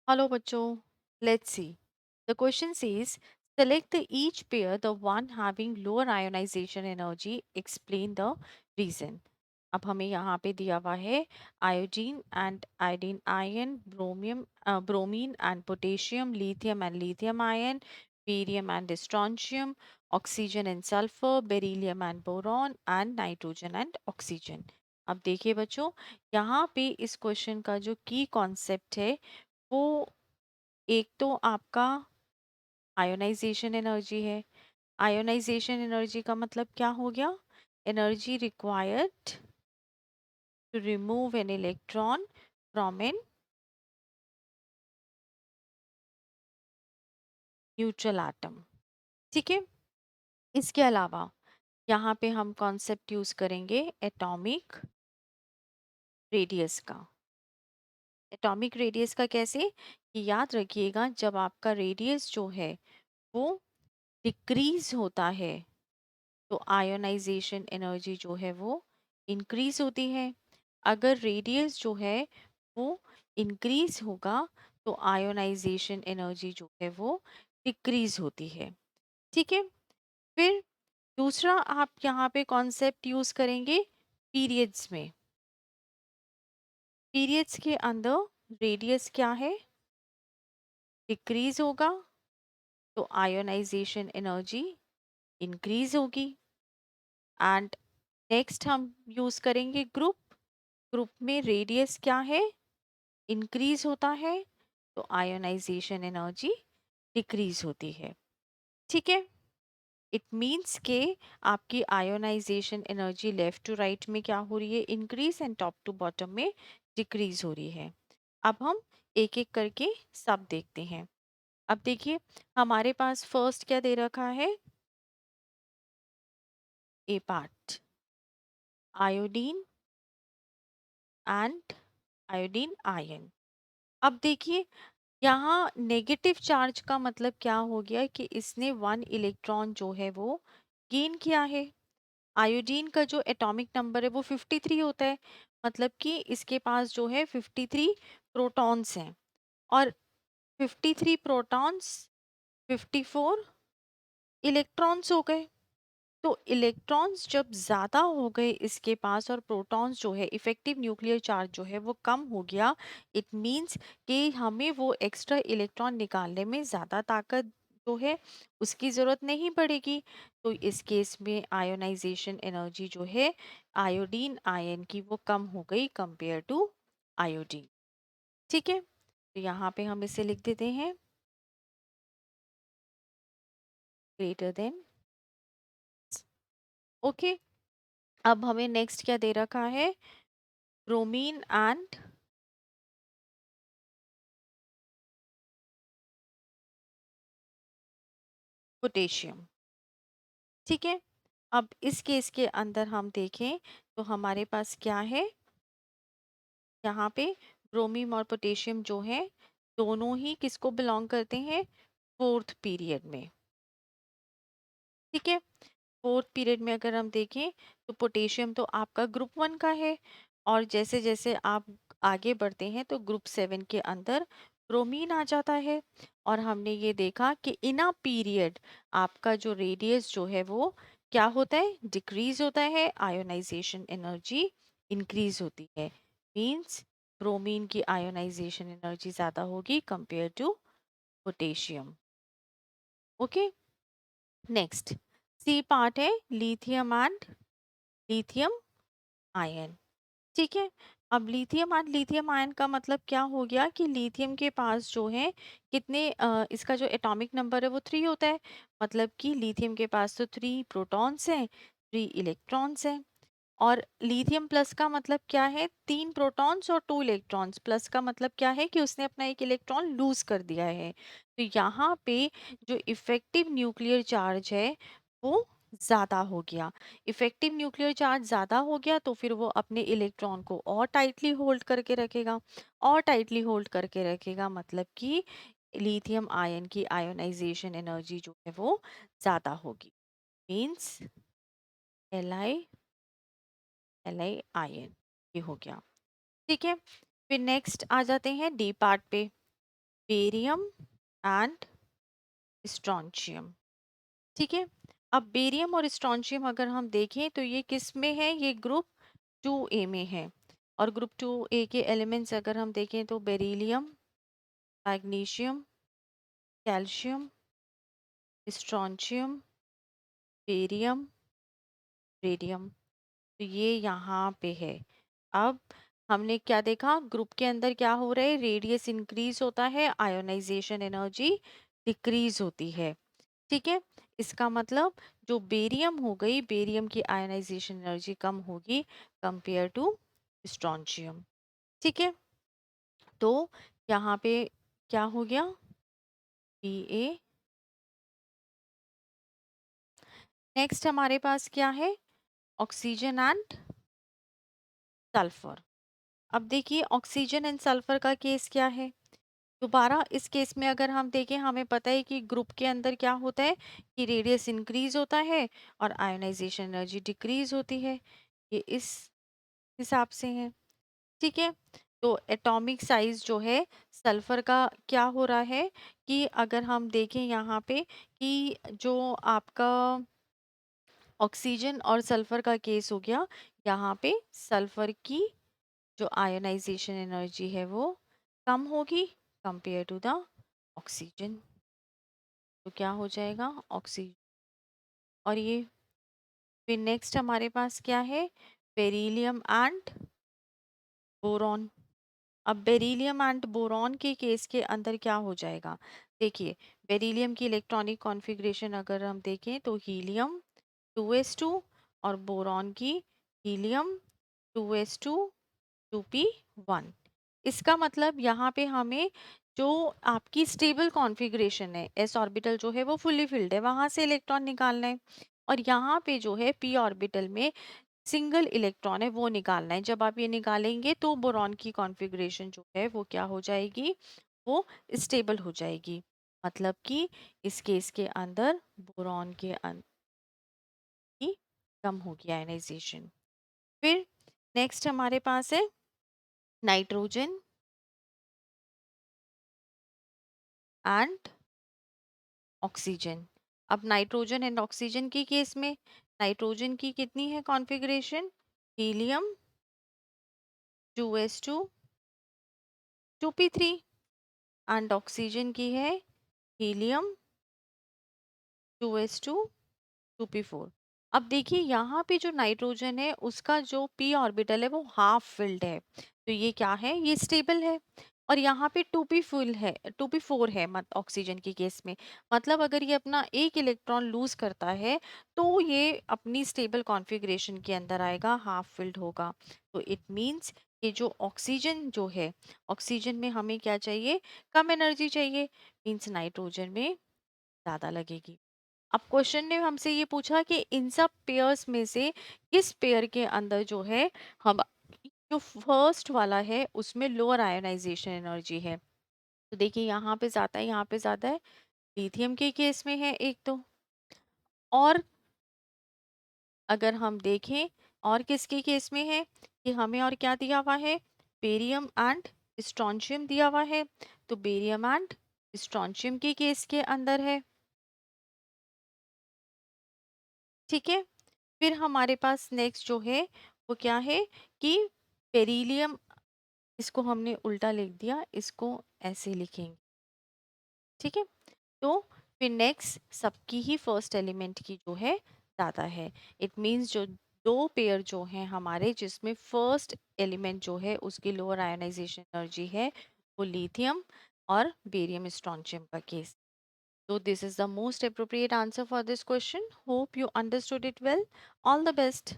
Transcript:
Hello, बच्चों. Let's see. The question says, select the each pair, the one having lower ionization energy. Explain the reason. अब हमें यहाँ पे दिया हुआ है iodine and iodine ion, bromine and potassium, lithium and lithium ion, barium and strontium, oxygen and sulphur, beryllium and boron and nitrogen and oxygen. अब देखिए बच्चों, यहाँ पे इस क्वेश्चन का जो की कॉन्सेप्ट है वो एक तो आपका आयोनाइजेशन एनर्जी है. आयोनाइजेशन एनर्जी का मतलब क्या हो गया? Energy required to remove an electron from an neutral atom. ठीक है. इसके अलावा यहाँ पे हम कॉन्सेप्ट यूज करेंगे एटॉमिक रेडियस का. एटॉमिक रेडियस का कैसे? कि याद रखिएगा, जब आपका रेडियस जो है वो डिक्रीज होता है तो आयोनाइजेशन एनर्जी जो है वो इंक्रीज होती है. अगर रेडियस जो है वो इंक्रीज होगा तो आयोनाइजेशन एनर्जी जो है वो डिक्रीज होती है. ठीक है. फिर दूसरा आप यहाँ पे कॉन्सेप्ट यूज करेंगे पीरियड्स में. पीरियड्स के अंदर रेडियस क्या है? डिक्रीज होगा तो आयोनाइजेशन एनर्जी इंक्रीज होगी. एंड नेक्स्ट हम यूज करेंगे ग्रुप. ग्रुप में रेडियस क्या है? इंक्रीज होता है तो आयोनाइजेशन एनर्जी डिक्रीज होती है. ठीक है. इट मीन्स के आपकी ionization energy left to right में क्या हो रही है? Increase, and top to bottom में डिक्रीज हो रही है. अब हम एक एक करके सब देखते हैं. अब देखिए, हमारे पास फर्स्ट क्या दे रखा है? A part, iodine and iodine ion. अब देखिए, यहाँ नेगेटिव चार्ज का मतलब क्या हो गया कि इसने वन इलेक्ट्रॉन जो है वो गेन किया है. आयोडीन का जो एटॉमिक नंबर है वो 53 होता है. मतलब कि इसके पास जो है 53 प्रोटॉन्स हैं. और 53 प्रोटॉन्स 54 इलेक्ट्रॉन्स हो गए. तो इलेक्ट्रॉन्स जब ज़्यादा हो गए इसके पास और प्रोटॉन्स जो है, इफेक्टिव न्यूक्लियर चार्ज जो है वो कम हो गया. इट मींस कि हमें वो एक्स्ट्रा इलेक्ट्रॉन निकालने में ज़्यादा ताकत जो है उसकी ज़रूरत नहीं पड़ेगी. तो इस केस में आयोनाइजेशन एनर्जी जो है आयोडीन आयन की वो कम हो गई कंपेयर टू आयोडीन. ठीक है. तो यहाँ पे हम इसे लिख देते हैं ग्रेटर देन. ओके. अब हमें नेक्स्ट क्या दे रखा है? Bromine and potassium. ठीक है. अब इस केस के अंदर हम देखें तो हमारे पास क्या है? यहाँ पे ब्रोमीन और पोटेशियम जो है दोनों ही किसको बिलोंग करते हैं? फोर्थ पीरियड में. ठीक है. फोर्थ पीरियड में अगर हम देखें तो पोटेशियम तो आपका ग्रुप 1 का है. और जैसे जैसे आप आगे बढ़ते हैं तो ग्रुप 7 के अंदर ब्रोमीन आ जाता है. और हमने ये देखा कि इन अ पीरियड आपका जो रेडियस जो है वो क्या होता है? डिक्रीज होता है. आयोनाइजेशन एनर्जी इंक्रीज होती है. मींस ब्रोमीन की आयोनाइजेशन एनर्जी ज़्यादा होगी compare to potassium. Okay. Next C part है लिथियम एंड लिथियम आयन. ठीक है. अब लिथियम एंड लिथियम आयन का मतलब क्या हो गया कि लिथियम के पास जो है कितने इसका जो एटॉमिक नंबर है वो 3 होता है. मतलब कि लिथियम के पास तो 3 प्रोटॉन्स हैं, 3 इलेक्ट्रॉन्स हैं. और लिथियम प्लस का मतलब क्या है? 3 प्रोटॉन्स और 2 इलेक्ट्रॉन्स. प्लस का मतलब क्या है कि उसने अपना एक इलेक्ट्रॉन लूज कर दिया है. तो यहाँ पे जो इफेक्टिव न्यूक्लियर चार्ज है वो ज़्यादा हो गया. इफेक्टिव न्यूक्लियर चार्ज ज़्यादा हो गया तो फिर वो अपने इलेक्ट्रॉन को और टाइटली होल्ड करके रखेगा. और टाइटली होल्ड करके रखेगा मतलब कि लिथियम आयन की आयोनाइजेशन एनर्जी जो है वो ज़्यादा होगी. मीन्स एल आई आयन ये हो गया. ठीक है. फिर नेक्स्ट आ जाते हैं डी पार्ट पे. Barium and strontium. ठीक है, अब बेरियम और स्ट्रॉन्शियम अगर हम देखें तो ये किस में है, ये ग्रुप 2A में है। और ग्रुप 2A के एलिमेंट्स अगर हम देखें तो beryllium, magnesium, calcium, strontium, barium, radium, तो ये यहाँ पे है। अब हमने क्या देखा, ग्रुप के अंदर क्या हो रहा है, रेडियस इंक्रीज होता है, आयोनाइजेशन एनर्जी डिक्रीज होती है। ठीक है, इसका मतलब जो बेरियम हो गई, बेरियम की आयोनाइजेशन एनर्जी कम होगी कंपेयर टू स्ट्रॉन्शियम। ठीक है, तो यहाँ पे क्या हो गया, Ba। नेक्स्ट हमारे पास क्या है, ऑक्सीजन एंड सल्फर। अब देखिए ऑक्सीजन एंड सल्फर का केस क्या है। दोबारा इस केस में अगर हम देखें, हमें पता है कि ग्रुप के अंदर क्या होता है कि रेडियस इंक्रीज होता है और आयोनाइजेशन एनर्जी डिक्रीज होती है, ये इस हिसाब से है। ठीक है, तो एटॉमिक साइज जो है सल्फर का क्या हो रहा है कि अगर हम देखें यहाँ पे कि जो आपका ऑक्सीजन और सल्फर का केस हो गया, यहाँ पे सल्फर की जो आयोनाइजेशन एनर्जी है वो कम होगी कंपेयर टू द ऑक्सीजन। तो क्या हो जाएगा ऑक्सीजन, और ये फिर नेक्स्ट हमारे पास क्या है, बेरिलियम एंड बोरॉन। अब बेरिलियम एंड बोरॉन के केस के अंदर क्या हो जाएगा, देखिए बेरिलियम की इलेक्ट्रॉनिक कॉन्फ़िगरेशन अगर हम देखें तो हीलियम 2s2 और बोरॉन की हीलियम 2s2 2p1। इसका मतलब यहाँ पे हमें जो आपकी स्टेबल कॉन्फ़िगरेशन है, एस ऑर्बिटल जो है वो फुल्ली फिल्ड है, वहां से इलेक्ट्रॉन निकालना है। और यहाँ पे जो है पी ऑर्बिटल में सिंगल इलेक्ट्रॉन है वो निकालना है। जब आप ये निकालेंगे तो बोरॉन की कॉन्फ़िगरेशन जो है वो क्या हो जाएगी, वो स्टेबल हो जाएगी। मतलब कि इस केस के अंदर बोरॉन के की कम होगी आयनाइजेशन। फिर नेक्स्ट हमारे पास है नाइट्रोजन एंड ऑक्सीजन। अब नाइट्रोजन एंड ऑक्सीजन की केस में नाइट्रोजन की कितनी है configuration, helium 2s2 2p3 and oxygen की है हीलियम 2s2 2p4। अब देखिए यहाँ पे जो नाइट्रोजन है उसका जो p ऑर्बिटल है वो हाफ फिल्ड है, तो ये क्या है, ये स्टेबल है। और यहाँ पे 2p फुल है, 2p4 है मत ऑक्सीजन की केस में। मतलब अगर ये अपना एक इलेक्ट्रॉन लूज करता है तो ये अपनी स्टेबल कॉन्फ़िगरेशन के अंदर आएगा, हाफ फिल्ड होगा। तो इट मीन्स कि जो ऑक्सीजन जो है, ऑक्सीजन में हमें क्या चाहिए, कम एनर्जी चाहिए, मीन्स नाइट्रोजन में ज़्यादा लगेगी। अब क्वेश्चन ने हमसे ये पूछा कि इन सब पेयर्स में से किस पेयर के अंदर जो है हम जो फर्स्ट वाला है उसमें लोअर आयोनाइजेशन एनर्जी है। तो देखिए यहाँ पे ज़्यादा है, यहाँ पे ज़्यादा है, लिथियम के केस में है एक तो। और अगर हम देखें और किसके केस में है कि हमें और क्या दिया हुआ है, बेरियम एंड स्ट्रॉन्शियम दिया हुआ है, तो बेरियम एंड स्ट्रॉन्शियम के केस के अंदर है। ठीक है, फिर हमारे पास नेक्स्ट जो है वो क्या है कि बेरिलियम, इसको हमने उल्टा लिख दिया, इसको ऐसे लिखेंगे। ठीक है, तो फिर नेक्स्ट सबकी ही फर्स्ट एलिमेंट की जो है ज़्यादा है। इट मीन्स जो दो पेयर जो हैं हमारे जिसमें फर्स्ट एलिमेंट जो है उसकी लोअर आयोनाइजेशन एनर्जी है, वो लिथियम और बेरियम स्ट्रॉन्शियम का case. So this is the most appropriate answer for this question. Hope you understood it well. All the best.